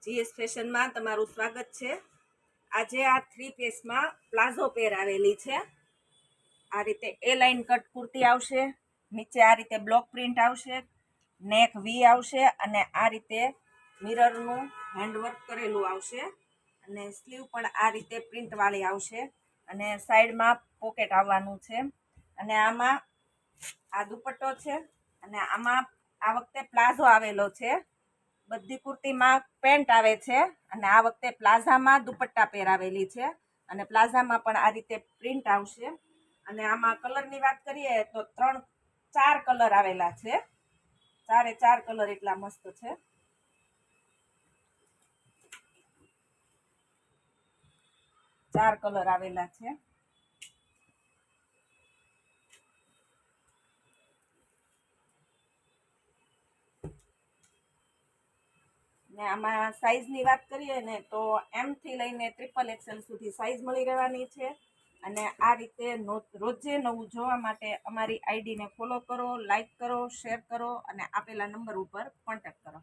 GS ફેશનમાં તમારું સ્વાગત છે। આજે આ 3 પીસમાં પ્લાઝો પેર આવેલી છે। આ રીતે એ લાઇન કટ કુર્તી આવશે, નીચે આ રીતે બ્લોક પ્રિન્ટ આવશે, નેક વી આવશે અને આ રીતે મિરરનું હેન્ડવર્ક કરેલું આવશે અને સ્લીવ પણ આ રીતે પ્રિન્ટ વાળી આવશે અને સાઈડમાં પોકેટ આવવાનું છે અને આમાં આ દુપટ્ટો છે અને આમાં આ વખતે પ્લાઝો આવેલો છે। બધી કુર્તીમાં પેન્ટ આવે છે અને આ વખતે પ્લાઝામાં દુપટ્ટા પહેરાવેલી છે અને પ્લાઝામાં પણ આ રીતે પ્રિન્ટ આવશે અને આમાં કલરની વાત કરીએ તો 4 કલર આવેલા છે। 4 કલર એટલા મસ્ત છે। 4 કલર આવેલા છે। ને આમાં સાઈઝની વાત કરીએ ને તો એમ થી લઈને XXL સુધી સાઈઝ મળી રહેવાની છે અને આ રીતે રોજે નવું જોવા માટે અમારી આઈડીને ફોલો કરો, લાઈક કરો, શેર કરો અને આપેલા નંબર ઉપર કોન્ટેક્ટ કરો।